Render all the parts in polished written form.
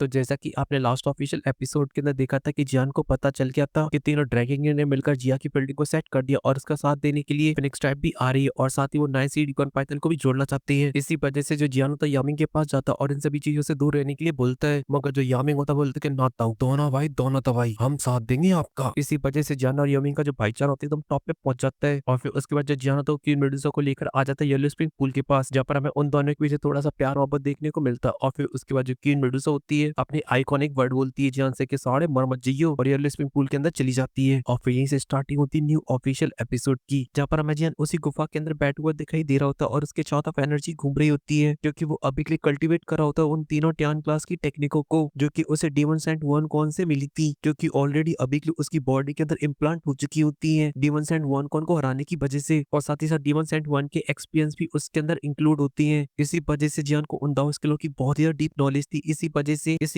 तो जैसा कि आपने लास्ट ऑफिशियल एपिसोड के अंदर देखा था कि जियान को पता चल गया था कि तीनों ड्रैगन ने मिलकर जिया की बिल्डिंग को सेट कर दिया और उसका साथ देने के लिए फिनिक्स ट्राइब भी आ रही है और साथ ही वो 9 यूनिकॉर्न पाइथन को भी जोड़ना चाहती है। इसी वजह से जो जियान होता है यामिंग के पास जाता है और इन सभी चीजों से दूर रहने के लिए बोलता है, मगर जो यामिंग होता है बोलता है कि ना ताऊ, दोनों भाई हम साथ देंगे आपका। इसी वजह से जियान और यामिंग का जो भाईचारा होता है एकदम टॉप पे पहुंच जाता है और फिर उसके बाद जो जियान होता है क्वीन मेडुसा को लेकर आ जाता है येलो स्प्रिंग पूल के पास, जहाँ पर हमें उन दोनों के पीछे थोड़ा सा प्यार मोहब्बत देखने को मिलता है। और फिर उसके बाद जो क्वीन मेडुसा होती है अपनी आइकॉनिक वर्ड बोलती है जियान से कि सारे मर मत जाइयो और येलो स्प्रिंग पूल के अंदर चली जाती है। और फिर यहीं से स्टार्टिंग होती है न्यू ऑफिशियल एपिसोड की, जहाँ पर हमें जियान उसी गुफा के अंदर बैठा हुआ दिखाई दे रहा होता है और उसके चारों तरफ एनर्जी घूम रही होती है, क्योंकि वो अभी के लिए कल्टीवेट कर रहा होता है उन तीनों ट्यान क्लास की टेक्निकों को जो कि उसे डीमन सेंट वन कौन से मिली थी, जो कि ऑलरेडी अभी के लिए उसकी बॉडी के अंदर इम्प्लांट हो चुकी होती है डीमन सेंट वन कौन को हराने की वजह से। और साथ ही साथ डीमन सेंट वन के एक्सपीरियंस भी उसके अंदर इंक्लूड होती है। इसी वजह से जियान को उन दाव स्किलों की बहुत ही डीप नॉलेज थी। इसी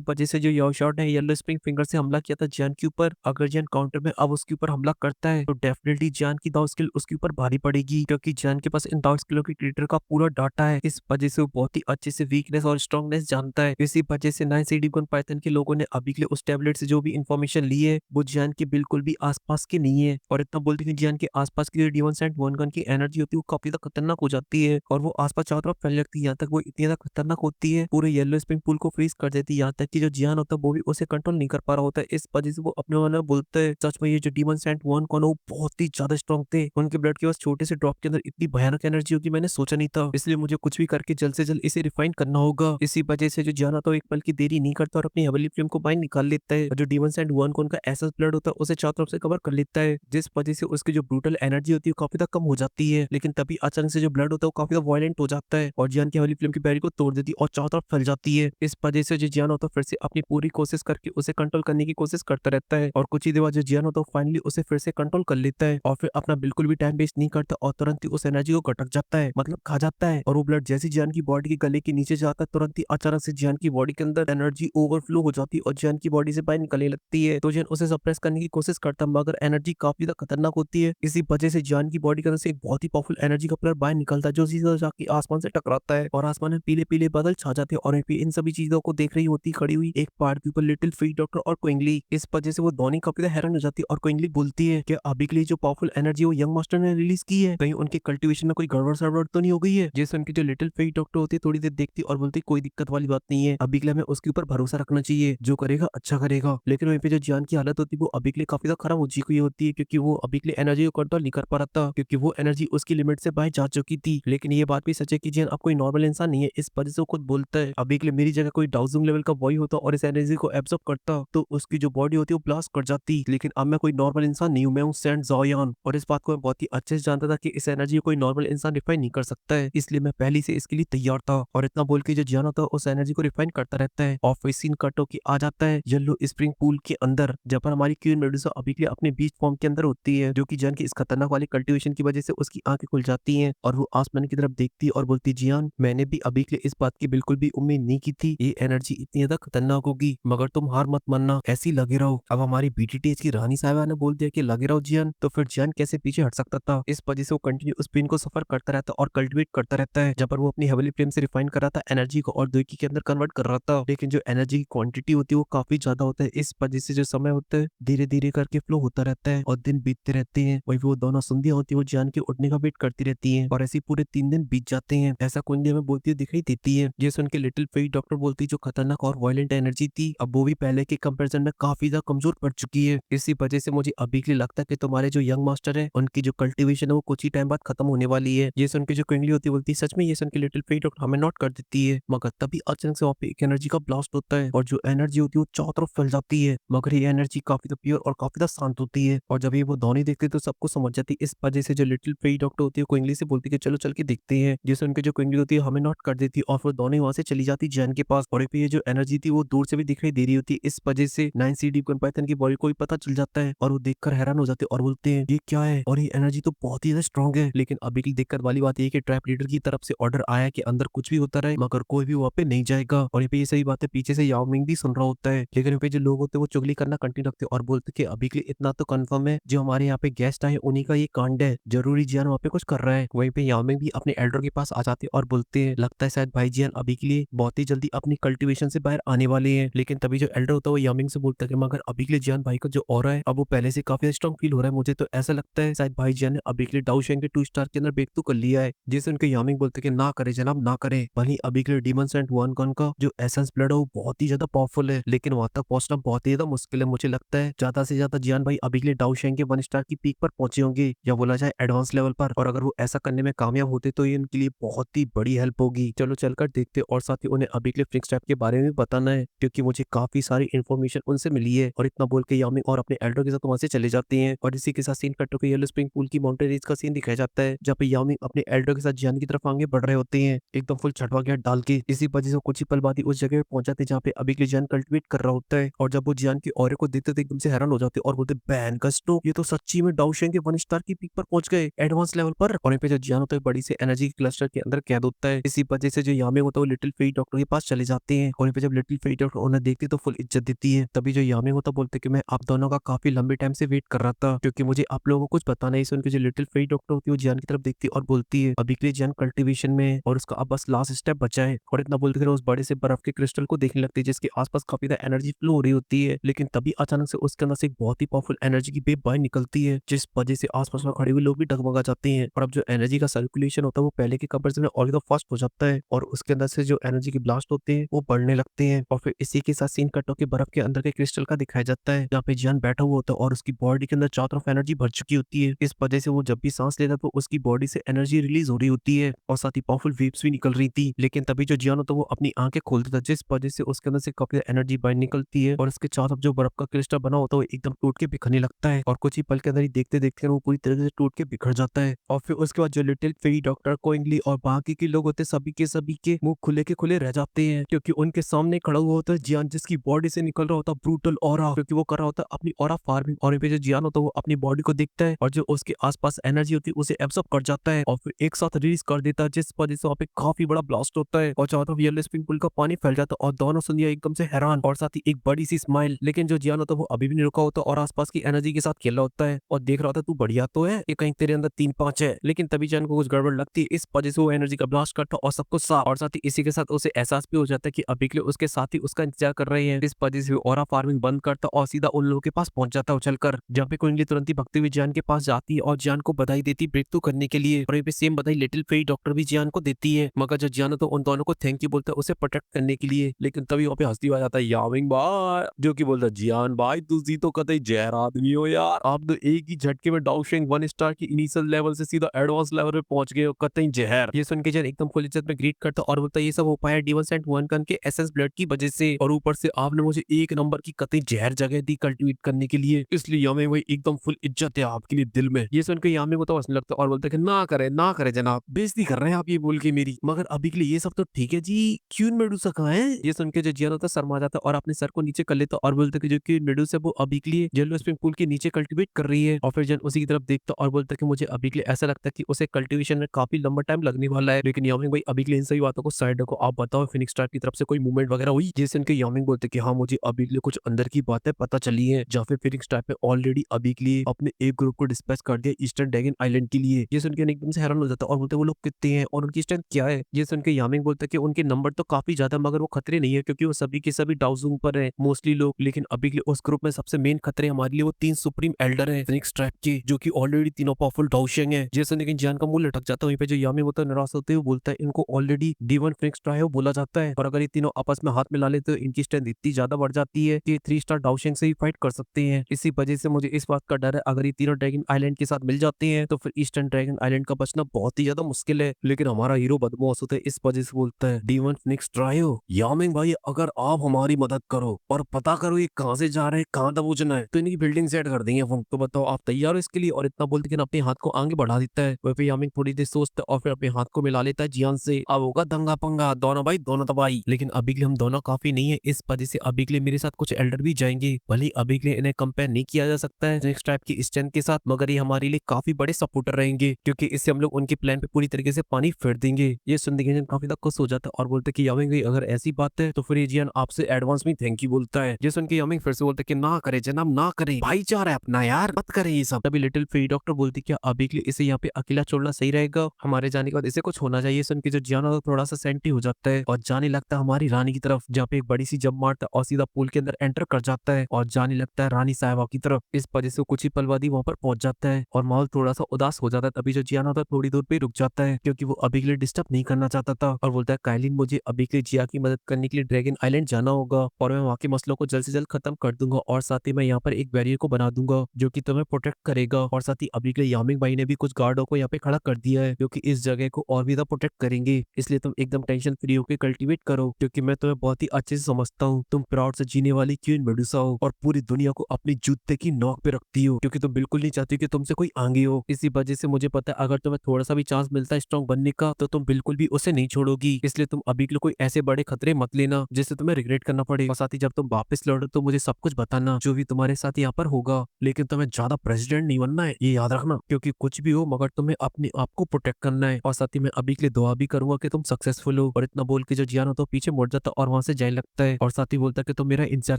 वजह से जो याओशॉट ने येलो स्प्रिंग फिंगर से हमला किया था जियान के ऊपर, अगर जियान काउंटर में अब उसके ऊपर हमला करता है तो डेफिनेटली जियान की दाव स्किल उसके ऊपर भारी पड़ेगी, क्योंकि जियान के पास इन दाव स्किलों की क्रिएटर का पूरा डाटा है। इस वजह से वो बहुत ही अच्छे से वीकनेस और स्ट्रॉन्गनेस जानता है। इसी वजह से 9 पाइथन के लोगों ने अभी के लिए उस टैबलेट से जो भी इन्फॉर्मेशन ली है वो जियान के बिल्कुल भी आसपास के नहीं है। और इतना बोलते हैं कि जियान के आसपास की जो डीमन सेंट वन गन की एनर्जी होती है वो काफी ज्यादा खतरनाक हो जाती है और वो आसपास चारों तरफ फैल जाती है, यहाँ तक वो इतनी ज्यादा खतरनाक होती है पूरे येलो स्प्रिंग पूल को फ्रीज कर देती है, यहाँ तक कि जो जियान होता है वो भी उसे कंट्रोल नहीं कर पा रहा होता है। इस वजह से वो अपने मन में बोलते हैं, सच में ये जो डीमन सेंट वन कौन वो बहुत ही ज्यादा स्ट्रॉन्ग थे, उनके ब्लड के पास छोटे से ड्रॉप के अंदर इतनी भयानक एनर्जी होगी मैंने सोचा नहीं था, इसलिए मुझे कुछ भी करके जल्द से जल्द इसे रिफाइन करना होगा। इसी वजह से जो जियान होता है एक पल की देरी नहीं करता और अपनी हेवनली फ्लेम को बाहर निकाल लेता है और जो डीमन सेंट वन कौन का ऐसा ब्लड होता है उसे चारों तरफ से कवर कर लेता है, जिस वजह से उसकी जो ब्रूटल एनर्जी होती है वो काफी ज्यादा कम हो जाती है। लेकिन तभी अचानक से जो ब्लड होता है वो काफी ज्यादा वायलेंट हो जाता है और जियान की हेवनली फ्लेम की बैरी को तोड़ देती है और चारों तरफ फैल जाती है। इस वजह से जो जियान होता है फिर से अपनी पूरी कोशिश करके उसे कंट्रोल करने की कोशिश करता रहता है और कुछ ही देर बाद जो जियान होता है फाइनली उसे फिर से कंट्रोल कर लेता है और फिर अपना बिल्कुल भी टाइम वेस्ट नहीं करता और तुरंत ही उस एनर्जी को गटक जाता है, मतलब खा जाता है। और वो ब्लड जैसे जियान की बॉडी के गले के नीचे जाता है तुरंत ही अचानक से जियान की बॉडी के अंदर एनर्जी ओवरफ्लो हो जाती है और जियान की बॉडी से बाहर निकलने लगती है। तो जियान उसे सप्रेस करने की कोशिश करता है मगर एनर्जी काफी ज्यादा खतरनाक होती है। इसी वजह से जियान की बॉडी के अंदर से एक बहुत ही पावरफुल एनर्जी का प्लेयर बाहर निकलता है जो सीधा जाके आसमान से टकराता है और आसमान में पीले पीले बादल छा जाते हैं और इन सभी चीजों को देख रही होती खड़ी हुई एक पहाड़ के ऊपर लिटिल फ्री डॉक्टर और क्विंगली। इस वजह से वो दोनों काफी ज्यादा हैरान हो जाती है और क्विंगली बोलती है कि अभी के लिए जो पावरफुल एनर्जी वो यंग मास्टर ने रिलीज की है कहीं उनके कल्टीवेशन में कोई गड़बड़ सड़बड़ तो नहीं हो गई है। जैसे उनकी जो लिटिल फेक डॉक्टर होती है थोड़ी देर देखती और बोलती कोई दिक्कत वाली बात नहीं है, अभी के लिए हमें उसके ऊपर भरोसा रखना चाहिए, जो करेगा अच्छा करेगा। लेकिन वहीं पे जो जियान की हालत होती है वो अभी के लिए काफी ज्यादा खराब हो चुकी होती है, क्योंकि वो अभी के लिए एनर्जी को कंट्रोल नहीं कर पा रहा था, क्योंकि वो एनर्जी उसकी लिमिट से बाहर जा चुकी थी। लेकिन ये बात भी सच है कि जियान अब कोई नॉर्मल इंसान नहीं है, इस वजह से वो खुद बोलता है अभी के लिए मेरी जगह कोई डाउजिंग लेवल का बॉय होता और इस एनर्जी को एब्जॉर्ब करता तो उसकी जो बॉडी होती है वो ब्लास्ट कर जाती। लेकिन अब मैं कोई नॉर्मल इंसान नहीं हूँ, मैं हूँ सेंट ज़ोयान और इस बात को मैं बहुत ही अच्छे से जानता था कि इस एनर्जी को कोई नॉर्मल इंसान रिफाइन नहीं कर सकता है, इसलिए मैं पहले से इसके लिए तैयार था। और इतना बोल के जो जियान होता है उस एनर्जी को रिफाइन करता रहता है और फिर सीन कट होके आ जाता है येलो स्प्रिंग पूल के अंदर, जहाँ पर हमारी क्वीन मेडुसा अभी के लिए अपने बीच फॉर्म के अंदर होती है, जो कि जियान की इस खतरनाक वाली कल्टीवेशन की वजह से उसकी आंखें खुल जाती हैं और वो आसमान की तरफ देखती है और बोलती जियान मैंने भी अभी के लिए इस बात की बिल्कुल भी उम्मीद नहीं की थी ये एनर्जी इतनी ज्यादा खतरनाक होगी, मगर तुम हार मत मानना, ऐसी लगे रहो। अब हमारी बीटीटीएच की रानी साहिबा ने बोल दिया कि लगे रहो जियान, तो फिर जियान कैसे पीछे हट सकता था। इस वजह से वो कंटिन्यू उस पेन को सफर करता रहता और कल्टिवेट करता रहता है, जहाँ पर वो अपनी हेवनली फ्लेम से रिफाइन कर रहा था एनर्जी को और दोईकी के अंदर कन्वर्ट कर रहा था। लेकिन जो एनर्जी की क्वांटिटी होती है वो काफी ज्यादा होता है, इस वजह से जो समय होता है धीरे धीरे करके फ्लो होता रहता है और दिन बीतते रहते हैं। वही वो दोनों संध्या होती है वो जियान के उठने का वेट करती रहती है और ऐसे पूरे 3 दिन बीत जाते हैं, ऐसा कुंडी में बोलती हुई दिखाई देती है। जैसे उनके लिटिल फेक डॉक्टर बोलती जो खतरनाक और वायलेंट एनर्जी थी अब वो भी पहले के कंपैरिजन में काफी ज्यादा कमजोर पड़ चुकी है। इसी वजह से मुझे अभी के लिए लगता है कि तुम्हारे जो यंग मास्टर है उनकी जो कल्टीवेशन है वो कुछ ही टाइम बाद खत्म होने वाली है। ये सुन के जो क्विंगली होती है बोलती है सच में, ये सुन के लिटिल फेक डॉक्टर हमें नॉट कर देती है, मगर तभी अचानक से वहाँ पे एक एनर्जी का ब्लास्ट होता है और जो एनर्जी होती है वो चारों तरफ फैल जाती है, मगर ये एनर्जी काफी प्योर और काफी शांत होती है और जब ये वो दोनों देखते तो सबको समझ जाती है। इस वजह से जो लिटिल फेक डॉक्टर होती है क्विंगली से बोलती है चलो चल के देखते हैं। जिस उनके जो क्विंगली होती है हमें नॉट कर देती है और फिर दोनों वहां से चली जाती जैन के पास और ये जो एनर्जी थी वो दूर से भी दिखाई दे रही होती है। इस वजह से 9 पाइथन की बॉडी को भी पता चल जाता है और वो देखकर हैरान हो जाते हैं और बोलते हैं ये क्या है और ये एनर्जी तो बहुत ही ज्यादा स्ट्रॉन्ग है। लेकिन अभी की दिक्कत वाली बात ये कि ट्रैप लीडर की तरफ से ऑर्डर आया कि अंदर कुछ भी होता रहे मगर कोई भी वहाँ पे नहीं जाएगा और ये सही बातें पीछे से याओ मिंग भी सुन रहा होता है। लेकिन यहाँ पे जो लोग होते हैं वो चुगली करना कंटिन्यू रखते हैं और बोलते कि अभी के लिए इतना तो कंफर्म है जो हमारे यहाँ पे गेस्ट आए उन्हीं का ये कांड है, जरूरी जियान वहाँ पे कुछ कर रहा है। वहीं पे याओ मिंग भी अपने एल्डर के पास आ जाते और बोलते हैं लगता है शायद भाई जियान अभी के लिए बहुत ही जल्दी अपनी कल्टीवेशन से बाहर आने वाले हैं। लेकिन तभी जो एल्डर होता है वो यामिंग से बोलता है कि मगर अभी के लिए जियान भाई का जो ऑरा है अब वो पहले से काफी स्ट्रॉन्ग फील हो रहा है। मुझे तो ऐसा लगता है शायद भाई जियान ने अभी के लिए डाउ शेंग के 2 स्टार के अंदर ब्रेक तो कर लिया है। जिसे उनके यामिंग बोलते हैं कि ना करे जनाब ना करे। वहीं अभी के लिए डीमंस एंड वन गन का जो एसेंस ब्लड है वो बहुत ही ज्यादा पावरफुल है, लेकिन वहां तक पहुंचना बहुत ही ज्यादा मुश्किल है। मुझे लगता है ज्यादा से ज्यादा जियान भाई अभी के लिए डाउ शेंग के 1 स्टार की पीक पर पहुंचे होंगे, या बोला जाए एडवांस लेवल पर। और अगर वो ऐसा करने में कामयाब होते तो ये उनके लिए बहुत ही बड़ी हेल्प होगी। चलो चलकर देखते, और साथ ही उन्हें अभी के लिए फिनिक्स ट्रैप के बारे में भी बताना है, क्योंकि मुझे काफी सारी इन्फॉर्मेशन उनसे मिली है। और इतना बोल के यामिंग और अपने एल्डर के साथ वहां से चले जाते हैं। और इसी के साथ सीन कट होकर येलो स्प्रिंग पूल की माउंटेन रेंज का सीन दिखाया जाता है, जहाँ पे यामिंग अपने एल्डर के साथ जियान की तरफ आगे बढ़ रहे होते हैं एकदम फुल छठवा गियर डाल के। इसी वजह से कुछ ही पल बाद ही उस जगह पे पहुंच जाते हैं जहाँ पे अभी के लिए जियान कल्टिवेट कर रहा होता है। और जब वो जियान की ऑरे को देखते थे एकदम से हैरान हो जाते और बोलते बैन कस्टो, ये तो सच्ची में डाउ शेंग के 1 स्टार की पीक पर पहुंच गए एडवांस लेवल पर। और यहाँ पे जो जियान होता है बड़ी से एनर्जी क्लस्टर के अंदर कैद होता है। इसी वजह से जो यामिंग होता है वो लिटिल फेरी डॉक्टर के पास चले जाते हैं। और यहाँ पे जब लिटिल फेरी डॉक्टर उन्हें देखती तो फुल इज्जत देती है। तभी जो यामिंग होता बोलते कि मैं आप दोनों का काफी लंबे टाइम से वेट कर रहा था, क्योंकि मुझे आप लोगों को कुछ पता नहीं। सुन के जो लिटिल फेरी डॉक्टर होती है वो जियान की तरफ देखती और बोलती है अभी के लिए जियान कल्टीवेशन में और उसका अब बस लास्ट स्टेप बचा है। और इतना बोलते उस बड़े से बर्फ के क्रिस्टल को देखने लगती है जिसके आसपास काफी ज्यादा एनर्जी फ्लो हो रही होती है। लेकिन तभी अचानक से उसके अंदर से एक बहुत ही पावरफुल एनर्जी की वेव बाहर निकलती है, जिस वजह से आसपास में खड़े हुए लोग भी डगमगा जाते हैं। और अब जो एनर्जी का सर्कुलेशन होता है वो पहले के कंपैरिजन में और फास्ट हो जाता है, और उसके अंदर से जो एनर्जी के ब्लास्ट होते हैं वो बढ़ने लगते हैं। और फिर इसी के साथ सीन कट होकर बर्फ के अंदर के क्रिस्टल का दिखाया जाता है, जहाँ पे जियान बैठा हुआ होता है और उसकी बॉडी के अंदर चारों तरफ एनर्जी भर चुकी होती है। इस वजह से वो जब भी सांस लेता तो उसकी बॉडी से एनर्जी रिलीज हो रही होती है और साथ ही पावरफुल वेव्स भी निकल रही थी। लेकिन तभी जो जियान होता है वो अपनी आंखें खोलता था, जिस वजह से उसके अंदर से काफी एनर्जी बाहर निकलती है और उसके चारों तरफ जो बर्फ का क्रिस्टल बना होता है वो एकदम टूट के बिखरने लगता है। और कुछ ही पल के अंदर ही देखते देखते वो पूरी तरह से टूट के बिखर जाता है। और फिर उसके बाद जो लिटिल फेरी डॉक्टर कोइंगली और बाकी के लोग होते सभी के मुंह खुले के खुले रह जाते हैं, क्योंकि उनके सामने खड़ा हुआ होता है जियान, जिसकी बॉडी से निकल रहा होता है ब्रूटल ऑरा, क्योंकि वो कर रहा होता है अपनी ऑरा फार्मिंग। और यहाँ पे जो जियान होता है वो अपनी बॉडी को देखता है और जो उसके आसपास एनर्जी होती है उसे एब्सॉर्ब कर जाता है और फिर एक साथ रिलीज कर देता है, जिस वजह से वहाँ पे काफी बड़ा ब्लास्ट होता है और चारों तरफ येलो स्प्रिंग पूल का पानी फैल जाता है। और दोनों सुनिया एकदम से हैरान और साथ ही एक बड़ी सी स्माइल। लेकिन जो जियान होता है वो अभी भी नहीं रुका होता और आसपास की एनर्जी के साथ खेल रहा होता है और देख रहा होता है तू बढ़िया तो है, ये कहीं तेरे अंदर 3-5 है। लेकिन तभी जियान को कुछ गड़बड़ लगती है, इस वजह से वो एनर्जी का ब्लास्ट करता है और सब कुछ साफ। और साथ ही इसी के साथ उसे एहसास भी हो जाता है कि अभी के लिए उसके साथ ही उसका इंतजार कर रहे हैं। इस वजह से वो ऑरा फार्मिंग बंद करता और सीधा उन लोगों के पास पहुंच जाता है उछलकर, जहाँ पे कोइंगली तुरंत ही भगते हुए जियान के पास जाती है और जियान को बधाई देती ब्रेक थ्रू करने के लिए। और यहाँ पे सेम बधाई लिटिल फेरी डॉक्टर भी जियान को देती है, मगर जो जियान तो उन दोनों को थैंक यू बोलता है उसे प्रोटेक्ट करने के लिए। लेकिन तभी वहाँ पे हंसती आ जाता है यामिंग भाई, जो कि बोलता है जियान भाई तुझी तो कतई जहर आदमी हो यार, आप तो एक ही झटके में डाउ शेंग 1 स्टार की इनिशियल लेवल से सीधा एडवांस लेवल पे पहुंच गए हो, कतई जहर। ये सुन के जियान एकदम फुल इज्जत में ग्रीट करता और बोलता ये सब हो पाया डीमंस एंड वन गन के एसेंस ब्लड की वजह से, और ऊपर से आपने मुझे एक नंबर की कतई जहर जगह दी कल्टिवेट करने के लिए, इसलिए यामिंग भाई एकदम फुल इज्जत है आपके लिए दिल में। ये सुन के यामिंग को तो हंसने लगता और बोलता है कि ना करे जनाब, बेइज्जती कर रहे हैं आप ये बोल के मेरी, मगर अभी के लिए ये सब तो ठीक है जी, क्यों मेडूसा कहाँ है। ये सुन के जो जियान होता है शर्मा जाता और अपने सर को नीचे कर लेता और बोलता कि जो कि मेडूसा वो अभी के लिए येलो स्प्रिंग पूल के नीचे कल्टिवेट कर रही है। और फिर जन उसी की तरफ देखता और बोलता कि मुझे अभी के लिए ऐसा लगता है कि उसे कल्टिवेशन में काफी लंबा टाइम लगने वाला है। लेकिन यामिंग भाई अभी के लिए इन सभी बातों को साइड रखो, आप बताओ फिनिक्स स्टार की तरफ से कोई मूवमेंट वगैरह हुई। जैसे उनके यामिंग बोलते कि हाँ मुझे अभी के लिए कुछ अंदर की बातें पता चली है, जहाँ पे फिनिक्स स्टार पे ऑलरेडी अभी के लिए अपने एक ग्रुप को डिस्पैच कर दिया ईस्टर्न ड्रैगन आइलैंड के लिए। ये सुन के एकदम से हैरान हो जाता और बोलते वो लोग कितने हैं और उनकी स्ट्रेंथ क्या है। ये सुन के यामिंग बोलता है कि उनके नंबर तो काफी ज्यादा मगर वो खतरे नहीं है, क्योंकि वो सभी के सभी डाउजूम पर है मोस्टली लोग। लेकिन अभी के लिए उस ग्रुप में सबसे मेन खतरे हमारे लिए वो 3 सुप्रीम एल्डर है फिनिक्स ट्राइब के, जो कि ऑलरेडी तीनों पावरफुल डाउशेंग है। जैसे लेकिन जान का मुंह लटक जाता है। वहीं पे जो यामिंग होता है निराश होते हुए बोलता है इनको ऑलरेडी D1 फिनिक्स ट्राइब बोला जाता है, और अगर ये तीनों आपस में हाथ मिला ले तो इनकी स्ट्रेंथ इतनी ज्यादा बढ़ जाती है कि 3 स्टार डाउशेंग से ही फाइट कर सकते हैं। इसी वजह से मुझे इस बात का डर है अगर ये तीनों ड्रैगन आइलैंड के साथ मिल जाते हैं तो फिर ईस्टर्न ड्रैगन आइलैंड का बचना बहुत ही ज्यादा मुश्किल है। लेकिन हमारा हीरो बदमाश होता है, इस वजह से बोलता है D1 फिनिक्स ट्राइब यामिंग भाई अगर आप हमारी मदद करो और पता करो ये कहाँ से जा रहे हैं, कहाँ दबोचना है, तो इनकी बिल्डिंग सेट कर देंगे हम। तो बताओ आप तैयार हो इसके लिए। और इतना बोलते कि अपने हाथ को आगे बढ़ा देता है। वह फिर यामिंग थोड़ी देर सोचता है और फिर अपने हाथ को मिला लेता है जियान से। अब होगा दंगा पंगा, दोनों भाई दोनों तबाही। लेकिन अभी के लिए हम दोनों काफी नहीं है, इस वजह से अभी के लिए मेरे साथ कुछ एल्डर भी जाएंगे। भले अभी के लिए इन्हें कंपेयर नहीं किया जा सकता है नेक्स्ट टाइप की स्ट्रेंथ के साथ, मगर ये हमारे लिए काफी बड़े सपोर्टर रहेंगे, क्योंकि इससे हम लोग उनके प्लान पे पूरी तरीके से पानी फेर देंगे। ये सुन के काफी तक खुश हो जाता है और बोलते कि यामिंग भाई अगर ऐसी बात है तो फिर ये जियान आपसे एडवांस में थैंक यू बोलता है। ये सुन के यामिंग फिर से बोलते कि ना करे जनाब ना करे, भाईचारा है अपना यार, मत करे ये सब। तभी लिटिल फेरी डॉक्टर बोलती क्या अभी के लिए इसे यहाँ पे अकेला छोड़ना सही रहेगा, हमारे जाने के बाद इसे कुछ होना चाहिए। सुन के जो जियान थोड़ा सा सेंटी हो जाता है और जाने लगता है हमारी रानी की की तरफ, जहाँ पे एक बड़ी सी जंप मारता है और सीधा पूल के अंदर एंटर कर जाता है और जाने लगता है रानी साहिबा की तरफ। इस वजह से कुछ ही पल बाद ही वहाँ पर पहुंच जाता है और माहौल थोड़ा सा उदास हो जाता है। तभी जो जियान होता है थोड़ी दूर पे ही रुक जाता है क्योंकि वो अभी के लिए डिस्टर्ब नहीं करना चाहता था और बोलता है काइलिन मुझे अभी के लिए जिया की मदद करने के लिए ड्रैगन आइलैंड जाना होगा और मैं वहाँ के मसलों को जल्द से जल्द खत्म कर दूंगा और साथ ही मैं यहाँ पर एक बैरियर को बना दूंगा जो कि तुम्हें प्रोटेक्ट करेगा। और साथ ही अभी के लिए यामिंग भाई ने भी कुछ गार्डों को यहाँ पे खड़ा कर दिया है जो कि इस जगह को और भी ज्यादा प्रोटेक्ट करेंगे, इसलिए तुम एकदम टेंशन फ्री होकर कल्टीवेट करो क्योंकि मैं तुम्हें बहुत ही अच्छे से समझता हूँ। तुम प्राउड से जीने वाली क्वीन मेडुसा हो और पूरी दुनिया को अपनी जूते की नोक पे रखती हो क्योंकि तुम बिल्कुल नहीं चाहती कि तुमसे कोई आगे हो। इसी वजह से मुझे पता है अगर तुम्हें थोड़ा सा भी चांस मिलता है स्ट्रॉन्ग बनने का तो तुम बिल्कुल भी उसे नहीं छोड़ोगी, इसलिए तुम अभी के लिए कोई ऐसे बड़े खतरे मत लेना जिससे तुम्हें रिग्रेट करना पड़े। और साथ ही जब तुम वापस लौटो तो मुझे सब कुछ बताना जो भी तुम्हारे साथ यहाँ पर होगा, लेकिन तुम्हें ज्यादा प्रेसिडेंट नहीं बनना है ये याद रखना क्योंकि कुछ भी हो मगर तुम्हें अपने आप को प्रोटेक्ट करना है। और साथ ही मैं अभी के लिए दुआ भी करूंगा कि तुम सक्सेसफुल हो। और इतना बोल के जो जियान होता है पीछे मुड़ जाता और वहां से जाने लगता है और साथ ही बोलता है कि तुम मेरा इंतजार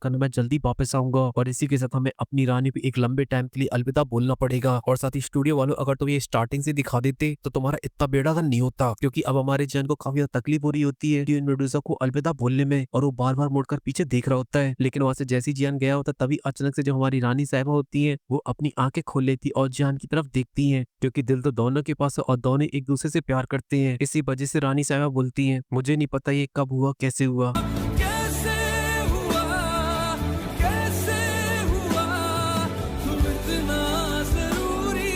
करना, मैं जल्दी वापस आऊंगा। और इसी के साथ हमें अपनी रानी भी एक लंबे टाइम के लिए अलविदा बोलना पड़ेगा। और साथ ही स्टूडियो वालों अगर तुम ये स्टार्टिंग से दिखा देते तो तुम्हारा इतना बेड़ा था नहीं होता क्योंकि अब हमारे जन को काफी ज्यादा तकलीफ हो रही होती है क्वीन मेडुसा को अलविदा बोलने में और वो बार बार मुड़कर पीछे देख रहा होता है। लेकिन वहां से जैसी जियान गया होता तभी अचानक से जो हमारी रानी साहिबा होती है वो अपनी आंखें खोल लेती और जियान की तरफ देखती है क्योंकि दिल तो दोनों के पास है और दोनों एक दूसरे से प्यार करते हैं। इसी वजह से रानी साहिबा बोलती है मुझे नहीं पता ये कब हुआ कैसे हुआ। कैसे हुआ, कैसे हुआ, तुम इतना जरूरी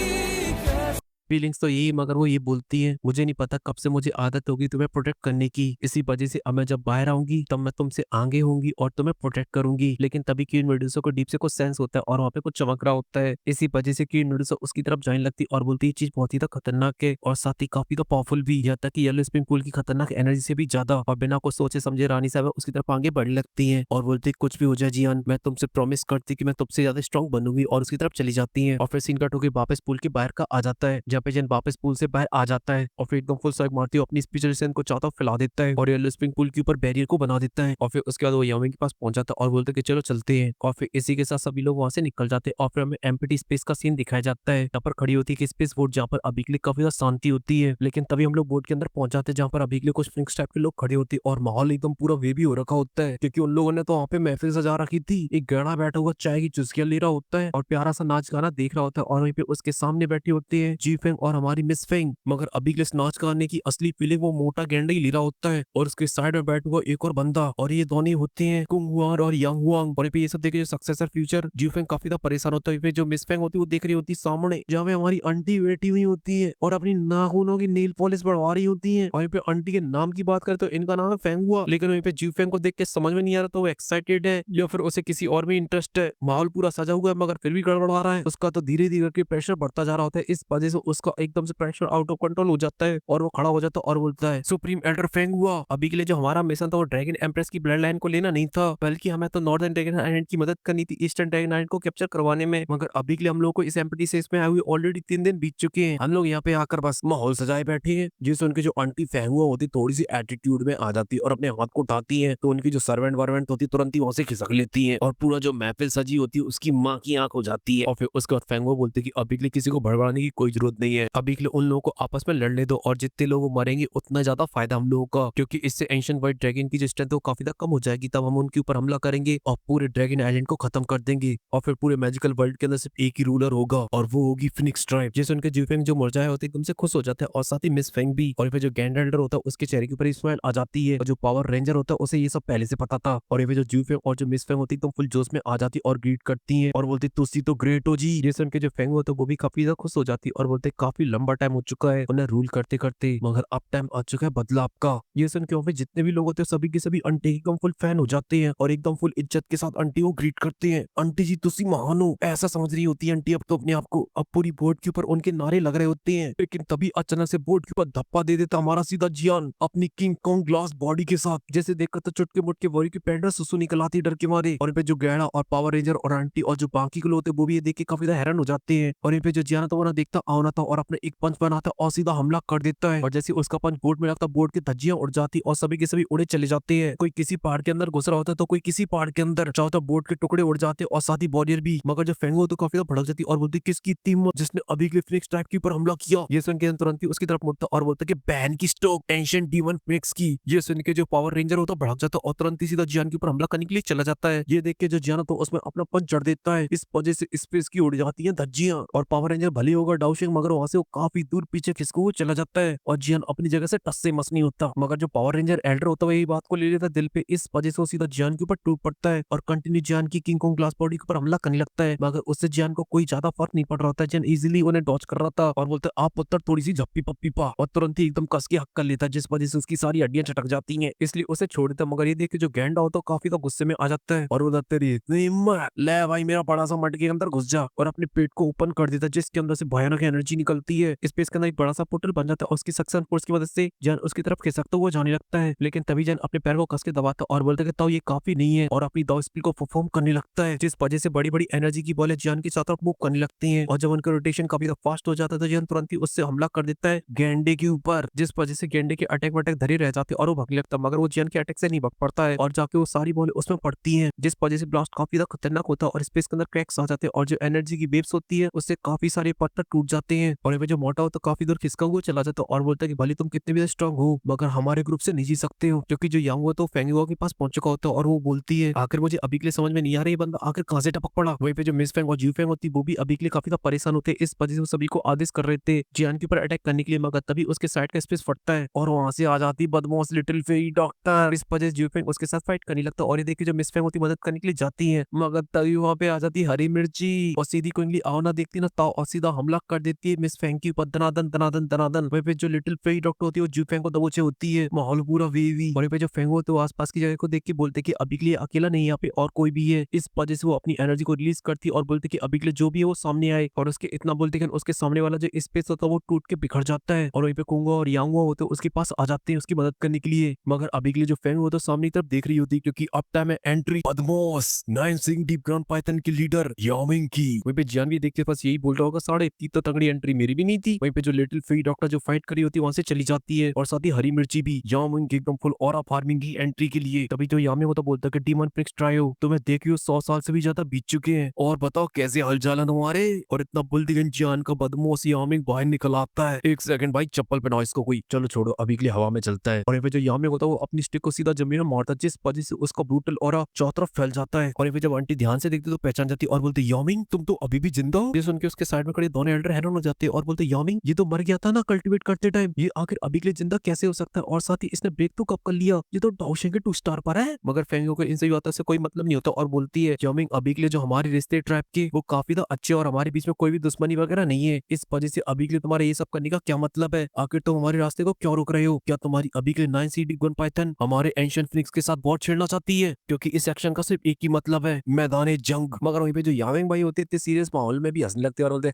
कैसे। फीलिंग्स तो यही मगर वो ये बोलती है मुझे नहीं पता कब से मुझे आदत होगी तुम्हें प्रोटेक्ट करने की, इसी वजह से अब मैं जब बाहर आऊंगी तब मैं तुमसे आगे होंगी और तुम्हें प्रोटेक्ट करूंगी। लेकिन तभी क्वीन मेडुसा को डीप से कुछ सेंस होता है और वहाँ पे कुछ चमक रहा होता है। इसी वजह से क्वीन मेडुसा उसकी तरफ जाने लगती और बोलती ये चीज बहुत ही खतरनाक है और साथ ही काफी तो पावरफुल भी, यहाँ तक कि येलो स्पिन पूल की खतरनाक एनर्जी से भी ज्यादा। और बिना कुछ सोचे समझे रानी साहब उसकी तरफ आगे बढ़ने लगती है और बोलती कुछ भी हो जाए जियान मैं तुमसे प्रॉमिस करती कि मैं तुमसे ज्यादा स्ट्रॉन्ग बनूंगी और उसकी तरफ चली जाती है। और फिर सीन कट होकर वापस पूल के बाहर का आ जाता है जहाँ पे जन वापस पूल से बाहर आ जाता है और फिर एकदम फुल स्ट्राइक मारती है अपनी स्पेशल को चाहता फैला देता है और येलो स्पिन पूल के ऊपर बैरियर को बना देता है। और फिर उसके बाद वो यामिंग के पास पहुंच जाता है और बोलते कि चलो चलते हैं। और फिर इसी के साथ सभी लोग वहां से निकल जाते हैं और फिर हमें एम्प्टी स्पेस का सीन दिखाया जाता है जहाँ पर खड़ी होती है स्पेस बोट जहाँ पर अभी के लिए काफी ज्यादा शांति होती है। लेकिन तभी हम लोग बोट के अंदर पहुंच जाते हैं जहाँ पर अभी के लिए कुछ फिंक्स टाइप के लोग खड़े होते हैं और माहौल एकदम पूरा वे भी हो रखा होता है क्योंकि उन लोगों ने तो वहाँ पे महफिल सजा रखी थी। एक गड़ा बैठा हुआ चाय की चुस्कियां ले रहा होता है और प्यारा सा नाच गाना देख रहा होता है और वहीं पे उसके सामने बैठी होती है जी फेंग और हमारी मिस फेंग। मगर अभी के लिए नाच गाने की असली फीलिंग वो मोटा गेंडा ही ले रहा होता है और उसके साइड में बैठा हुआ एक और बंदा और ये दोनों होते हैं कुंग हुआन और यांग हुआंग। और ये सब देखे जो सक्सेसर फ्यूचर जी फेंग काफी ज्यादा परेशान होता है। जो मिस फेंग होती है वो देख रही होती है सामने जहाँ पे हमारी आंटी बैठी हुई होती है और अपनी नाखूनों की नेल पॉलिश बढ़वा रही होती है। वहीं पे आंटी के नाम की बात करें तो इनका नाम है फेंग हुआ, लेकिन वहीं पे जी फेंग को देख के समझ में नहीं आ रहा तो वो एक्साइटेड है या फिर उसे किसी और में इंटरेस्ट है। माहौल पूरा सजा हुआ है मगर फिर भी गड़बड़ा रहा है उसका, तो धीरे धीरे करके प्रेशर बढ़ता जा रहा होता है। इस वजह से उसका एकदम से प्रेशर आउट ऑफ कंट्रोल हो जाता है और वो खड़ा हो जाता है और बोलता है सुप्रीम एल्डर फेंग हुआ अभी के लिए जो हमारा मिशन था वो ड्रैगन एम्प्रेस की ब्लड लाइन को लेना नहीं था बल्कि हमें तो नॉर्दर्न ड्रैगन आइलैंड की मदद करनी थी ईस्टर्न ड्रैगन आइलैंड को कैप्चर करवाने में। मगर अभी के लिए हम लोग को इस एम्प्टी से इसमें आए हुए ऑलरेडी 3 दिन बीत चुके हैं। हम लोग यहाँ पे आकर बस माहौल सजाए बैठे हैं जिससे उनकी जो आंटी फेंग हुआ होती थोड़ी सी एटीट्यूड में आ जाती है और अपने हाथ को उठाती है तो उनकी जो सर्वेंट वर्वेंट होती तुरंत ही वहां से खिसक लेती है और पूरा जो महफिल सजी होती है उसकी माँ की आंख हो जाती है। और फिर उसके बाद फेंग हुआ बोलते कि अभी के लिए किसी को भड़बड़ाने की कोई जरूरत नहीं है, अभी के लिए उन लोगों को आपस में लड़ने दो और जितने लोग मरेंगे उतना ज्यादा फायदा हम लोगों का क्योंकि इससे एंशिएंट व्हाइट ड्रैगन की जो स्ट्रेंथ है वो काफी ज्यादा कम हो जाएगी। तब हम उनके ऊपर हमला करेंगे और पूरे ड्रैगन आइलैंड को खत्म कर देंगे और फिर पूरे मैजिकल वर्ल्ड के अंदर सिर्फ एक ही रूलर होगा और वो होगी फिनिक्स ट्राइब। जैसे उनके जीफेंग जो मुरझाए होते हैं एकदम से खुश हो जाते हैं और साथ ही मिस फेंग भी। और फिर जो गैंड एल्डर होता है उसके चेहरे के ऊपर स्माइल आ जाती है और जो पावर रेंजर होता है उसे ये सब पहले से पता था। और ये जो जीफेंग और जो मिस फेंग होती है एकदम फुल जोश में आ जाती और ग्रीट करती है और बोलती तुसी तो ग्रेट हो जी। जैसे उनके जो फेंग होते हैं वो भी काफी ज्यादा खुश हो जाती और बोलते काफी लंबा टाइम हो चुका है उन्हें रूल करते करते मगर अब टाइम आ चुका है बदलाव का। ये सुन के वहाँ पे जितने भी लोग होते हैं सभी के सभी आंटी एकदम फुल फैन हो जाते हैं और एकदम फुल इज्जत के साथ आंटी को ग्रीट करते हैं। आंटी जी तुसी महान हो ऐसा समझ रही होती है आंटी अब तो अपने आप को। अब पूरी बोर्ड के ऊपर उनके नारे लग रहे होते हैं लेकिन तभी अचानक से बोर्ड के ऊपर धप्पा दे देता हमारा सीधा जियान अपनी किंग कॉन्ग ग्लास बॉडी के साथ। जैसे देखकर तो चुटके मुटके वॉरी की पैंट में सुसु निकल आती डर के मारे। और इन पे जो गैड़ा और पावर रेंजर और आंटी और जो बाकी के लोग होते हैं वो भी ये देख के काफी हैरान हो जाते हैं। और इन पे जो जियान तो वो ना देखता आओ ना आता है और अपने एक पंच बनाता है और सीधा हमला कर देता है। और जैसे उसका पंच बोर्ड में लगता है, बोर्ड की धज्जियां उड़ जाती और सभी के सभी उड़े चले जाते हैं। कोई किसी पहाड़ के अंदर घुस रहा होता है तो कोई किसी पहाड़ के अंदर, चाहो तो बोर्ड के टुकड़े उड़ जाते और साथ ही वॉरियर भी। मगर जो फेंगो तो काफी ज्यादा भड़क जाती और बोलती किसकी टीम जिसने अभी के फिनिक्स ट्राइब के ऊपर हमला किया। ये सुन के तुरंत ही उसकी तरफ मुड़ता और बोलता कि बैन की स्टोक एंशिएंट डीमन फिनिक्स की। ये सुन के जो पावर रेंजर होता है भड़क जाता और तुरंत ही सीधा जियान के ऊपर हमला करने के लिए चला जाता है। ये देख के जो जियान तो उसमें अपना पंच जड़ देता है। इस वजह से स्पेस की उड़ जाती है धज्जियां और पावर रेंजर भले होगा डाउशिंग, मगर वहां से वो काफी दूर पीछे खिसको हुए चला जाता है और जियान अपनी जगह से टस से मस नहीं होता। मगर जो पावर रेंजर एल्डर होता है यही बात को ले लेता है दिल पे। इस वजह से वो सीधा जियान के ऊपर टूट पड़ता है और कंटिन्यू जियान की किंग कोंग ग्लास बॉडी के ऊपर हमला करने लगता है। मगर उससे जियान को कोई ज्यादा फर्क नहीं पड़ रहा था। जियान इजीली उन्हें डॉच कर रहा था और बोलते आप पुत्र थोड़ी सी झप्पी पप्पी पा, और तुरंत ही एकदम कस के हक कर लेता है जिस वजह से उसकी सारी हड्डियां चटक जाती हैं, इसलिए उसे छोड़ देता। मगर ये देख के जो गैंडा होता है काफी तो गुस्से में आ जाता है और वो तेरी इतनी हिम्मत, ले भाई मेरा बड़ा सा मटके के अंदर घुस जा, और अपने पेट को ओपन कर देता है जिसके अंदर से भयानक एनर्जी निकलती है। स्पेस के अंदर एक बड़ा सा पोर्टल बन जाता है और उसकी सक्शन फोर्स की मदद से जान उसकी तरफ खिसकता हुआ जाने लगता है। लेकिन तभी जान अपने पैर को कस के दबाता और बोलता है कि ताऊ ये काफी नहीं है, और अपनी दाव स्पीड को परफॉर्म करने लगता है जिस वजह से बड़ी बड़ी एनर्जी की बॉलें जान की तरफ मूव करने लगती हैं। और जब उनका रोटेशन काफी फास्ट हो जाता है तो जान तुरंत ही उससे हमला कर देता है गेंडे के ऊपर, जिस वजह से गेंडे के अटैक वटैक धरे रह जाते हैं और वो भागने लगता है। मगर वो जियान के अटैक से नहीं भाग पड़ता है और जाके वो सारी बॉलें उसमें पड़ती हैं जिस वजह से ब्लास्ट काफी ज्यादा खतरनाक होता है और स्पेस के अंदर क्रैक्स आ जाते हैं और जो एनर्जी की वेव्स होती है उससे काफी सारे पत्थर टूट जाते हैं। और ये जो मोटा हो तो काफी दूर खिसका हुआ चला जाता है और बोलता है कि भले तुम कितने भी स्ट्रांग हो मगर हमारे ग्रुप से नहीं जी सकते हो, क्योंकि जो यांग हुआ तो फेंगुआ के पास पहुंच चुका होता है। और वो बोलती है आखिर मुझे अभी के लिए समझ में नहीं आ रहा ये बंदा आखिर कहां से टपक पड़ा। वहीं पे जो मिस फेंग और जू फेंग होती वो भी अभी के लिए काफी परेशान होते हैं, इस वजह से वो सभी को आदेश कर रहे थे जियान के ऊपर अटैक करने के लिए। मगर तभी उसके साइड का स्पेस फटता है और वहां से आ जाती बदमाश लिटिल फेई डॉक्टर। इस वजह से जू फेंग उसके साथ फाइट करने लगता है और ये देखिए जो मिस फेंग होती मदद करने के लिए जाती है, मगर तभी वहां पे आ जाती हरी मिर्ची और सीधी कोई आओ ना देखती ना ताओ और सीधा हमला कर देती है मिस फेंग के ऊपर दनादन दनादन दनादन। वहीं पे जो लिटिल फेई डॉक्टर होती है वो जू फेंग को दबोचे होती है, माहौल पूरा वेवी। और पे जो फेंग होते हैं आसपास की जगह को देख के बोलते कि अभी के लिए अकेला नहीं यहाँ पे और कोई भी है। इस वजह से वो अपनी एनर्जी को रिलीज करती है और बोलते कि अभी के लिए जो भी है वो सामने आए। और उसके इतना बोलते कि उसके सामने वाला जो स्पेस होता है वो टूट के बिखर जाता है और वहीं पे कुंगा और यांगवा होते हैं उसके पास आ जाते हैं उसकी मदद करने के लिए। मगर अभी के लिए जो फेंग होता है सामने की तरफ देख रही होती है क्योंकि अब टाइम है एंट्री बदमाश nine Singh deep grand Python के लीडर यामिंग की। वहीं पे जियान भी देख के पास यही बोल रहा होगा साढ़े इतनी तो तगड़ी एंट्री मेरी भी नहीं थी। वहीं पे जो लिटिल फेई डॉक्टर जो फाइट करी होती है वहां से चली जाती है और साथ ही हरी मिर्ची भी यामिंग की एकदम फुल ऑरा फार्मिंग की एंट्री के लिए। तभी तो यामिंग होता बोलता है कि डीमन फिनिक्स ट्रायो तुम्हें देखियो 100 साल से भी ज्यादा बीत चुके हैं और बताओ कैसे हालचाल है तुम्हारे। और इतना बुलदिगन जियान का बदमाश यामिंग बाहर निकल आता है। एक सेकंड भाई चप्पल पहनाओ इसको कोई, चलो छोड़ो अभी के लिए हवा में चलता है। और यहाँ पे जो यामिंग होता है वो अपनी स्टिक को सीधा जमीन में मारता है जिस वजह से उसका ब्रूटल ऑरा चारों तरफ फैल जाता है। और यहाँ पे जब आंटी ध्यान से देखती तो पहचान जाती और बोलते यामिंग तुम तो अभी भी जिंदा हो। ये सुन के उसके साइड में खड़े दोनों एल्डर हैरान हो जाते हैं और बोलते यामिंग ये तो मर गया था ना कल्टीवेट करते टाइम, ये आखिर अभी के लिए जिंदा कैसे हो सकता है और साथ ही इसने ब्रेक तो कब कर लिया, ये तो डाउशिंग के 2 स्टार पर है। मगर फेंगो को इनसे बातों से कोई मतलब नहीं होता और बोलती है यामिंग अभी के लिए जो हमारे रिश्ते ट्राइब के वो काफी तो अच्छे और हमारे बीच में कोई भी दुश्मनी वगैरह नहीं है, इस वजह से अभी के लिए तुम्हारा ये सब करने का क्या मतलब है, आखिर तुम हमारे रास्ते को क्यों रोक रहे हो, क्या तुम्हारी अभी के लिए 9 सीडी गन पाइथन हमारे एंशिएंट फिनिक्स के साथ बहुत छेड़ना चाहती है, क्योंकि इस एक्शन का सिर्फ एक ही मतलब है मैदान जंग। मगर वहीं पे जो यामिंग भाई होते इतने सीरियस माहौल में भी हंसने लगते और बोलते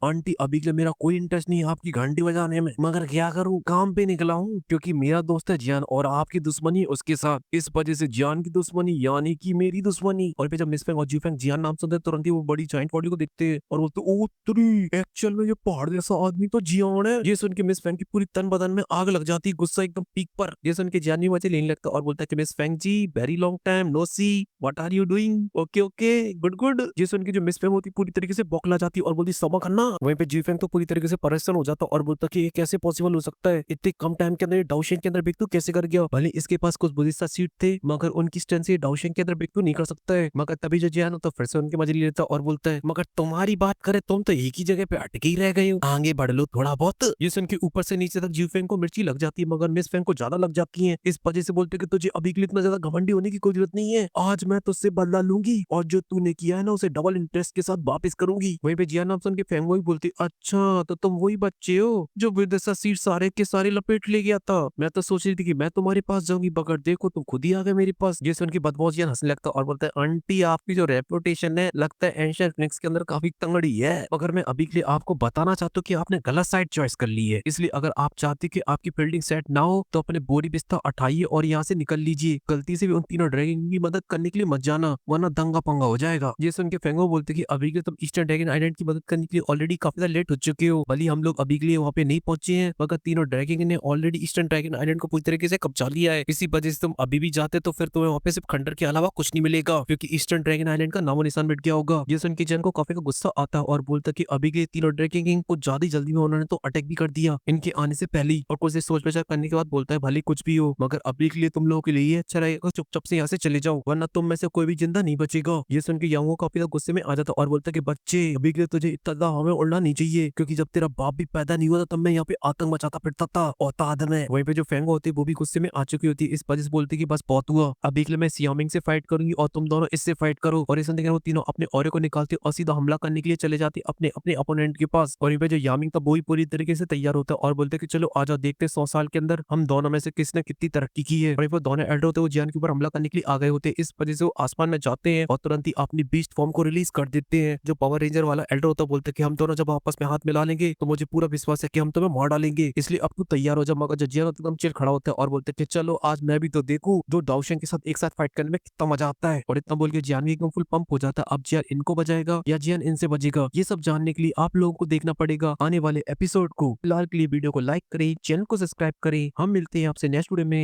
आंटी अभी के लिए मेरा कोई इंटरेस्ट नहीं है आपकी घंटी बजाने में, मगर क्या करूं काम पे निकला हूं क्योंकि मेरा दोस्त है जियान और आपकी दुश्मनी उसके साथ, इस वजह से जियान की दुश्मनी यानी कि मेरी दुश्मनी। और फिर जब मिस फेंग और जू फेंग जियान नाम सुनते तुरंत ही वो बड़ी जॉइंट बॉडी को देखते हैं और बोलते ओ तेरी एक्चुअल में ये पहाड़ जैसा आदमी तो जियान है। ये सुन के मिस फेंग की पूरी तन बदन में आग लग जाती है, गुस्सा एकदम पीक पर। ये सुन के जियान भी मजे लेने लगता और बोलता है कि miss Feng ji very long time no see what are you doing, okay okay good good. ये सुन के जो मिस फेंग होती पूरी तरीके से बौखला जाती और बोलती सबक अन्ना। वहीं पे जू फेंग तो पूरी तरीके से परेशान हो जाता और बोलता कि ये कैसे पॉसिबल हो सकता है, इतने कम टाइम के अंदर डाउशिंग के अंदर ब्रेक थ्रू कैसे कर गया, भले इसके पास कुछ बुद्धिस्ता सीट थे मगर उनकी स्ट्रेंथ से डाउशिंग के अंदर ब्रेक थ्रू नहीं कर सकता है। मगर तभी जो जियान तो फिर से उनके मजे ले लेता और बोलता है मगर तुम्हारी बात करे तुम तो एक ही जगह पे अटके ही रह गए हो, आगे बढ़ लो थोड़ा बहुत। ये सुन के ऊपर से नीचे तक जू फेंग को मिर्ची लग जाती है मगर मिस फेंग को ज्यादा लग जाती है, इस वजह से बोलते कि तुझे अभी के लिए इतना ज्यादा घमंडी होने की कोई जरूरत नहीं है, आज मैं तुझसे बदला लूंगी और जो तूने किया है ना उसे डबल इंटरेस्ट के साथ वापस करूंगी। वहीं पे जियान नाम सुन के फेंग वही बोलती अच्छा तो तुम वही बच्चे हो जो विदेशा सीट सारे के सारे लपेट ले गया था, मैं तो सोच रही थी कि मैं तुम्हारे पास जाऊंगी मगर देखो तुम खुद ही आ गए मेरे पास। ये सुन के बदमाश जियान हंसने लगता और बोलता है आंटी आपकी जो रेपुटेशन है लगता है एंशिएंट फिनिक्स के अंदर काफी तंगड़ी है, मगर मैं अभी के लिए आपको बताना चाहता हूँ कि आपने गलत साइड चॉइस कर ली है, इसलिए अगर आप चाहते कि आपकी फील्डिंग सेट ना हो तो अपने बोरी बिस्तर उठाइए और यहाँ से निकल लीजिए, गलती से भी उन तीनों ड्रैगन की मदद करने के लिए मत जाना वरना दंगा पंगा हो जाएगा। ये सुन के फेंगो बोलते कि अभी के तुम ईस्टर्न ड्रैगन आइलैंड की मदद करने के लिए ऑलरेडी ऑलरेडी काफी ज्यादा लेट हो चुके हो। भले ही हम लोग अभी के लिए वहाँ पे नहीं पहुंचे हैं, मगर तीनों ड्रैगन ने ऑलरेडी ईस्टर्न ड्रैगन आइलैंड को पूरी तरीके से कब्जा लिया है। इसी वजह से तुम अभी भी जाते तो फिर तुम्हें वहाँ पे सिर्फ खंडर के अलावा कुछ नहीं मिलेगा, क्योंकि ईस्टर्न ड्रैगन आइलैंड का नामो निशान मिट गया होगा। ये सुन के जन को काफी गुस्सा आता है और बोलता कि अभी के लिए तीनों ड्रैगन किंग को ज्यादा जल्दी में उन्होंने तो अटैक भी कर दिया इनके आने से पहले ही। और कुछ देर सोच विचार करने के बाद बोलता है भले कुछ भी हो, मगर अभी के लिए तुम लोगों के लिए ये अच्छा रहेगा चुपचाप से यहाँ से चले जाओ, वरना तुम में से कोई भी जिंदा नहीं बचेगा। ये सुन के यांगो काफी ज्यादा गुस्से में आ जाता और बोलता कि बच्चे अभी के लिए तुझे इतना ज्यादा हमें उड़ना नहीं चाहिए, क्योंकि जब तेरा बाप भी पैदा नहीं हुआ था तब मैं यहाँ पे आतंक मचाता फिरता था औताद में। वहीं पे जो फेंगो होती है वो भी गुस्से में आ चुकी होती है, इस वजह से बोलती कि बस बहुत हुआ, अभी के लिए मैं सियामिंग से फाइट करूंगी और तुम दोनों इससे फाइट करो। और इस सुनते वो तीनों अपने औरे को निकालते और सीधा हमला करने के लिए चले जाते अपने अपने अपोनेंट के पास। और जो यामिंग था वो ही पूरी तरीके से तैयार होता है और बोलते कि चलो आ जाओ, देखते 100 साल के अंदर हम दोनों में से किसने कितनी तरक्की की है। और वो दोनों एल्डर होते वो जियान के ऊपर हमला करने के लिए आ गए होते हैं, इस वजह से वो आसमान में जाते हैं और तुरंत ही अपनी बीस्ट फॉर्म को रिलीज कर देते हैं। जो पावर रेंजर वाला एल्डर होता है बोलते हैं कि हम दोनों जब आपस में हाथ मिला लेंगे तो मुझे पूरा विश्वास है कि हम तुम्हें मार डालेंगे, इसलिए अब तू तैयार हो जा। मगर जो जियान एकदम चिल खड़ा होता है और बोलते हैं कि चलो आज मैं भी तो देखूं जो डाउशेंग के साथ एक साथ फाइट करने में कितना मजा आता है। और इतना बोल के जियान भी एकदम फुल पंप हो जाता है। अब जियान इनको बजाएगा या जियान इनसे बजेगा, ये सब जानने के लिए आप लोगों को देखना पड़ेगा आने वाले एपिसोड को। फिलहाल के लिए वीडियो को लाइक करें, चैनल को सब्सक्राइब करें। हम मिलते हैं आपसे नेक्स्ट वीडियो में।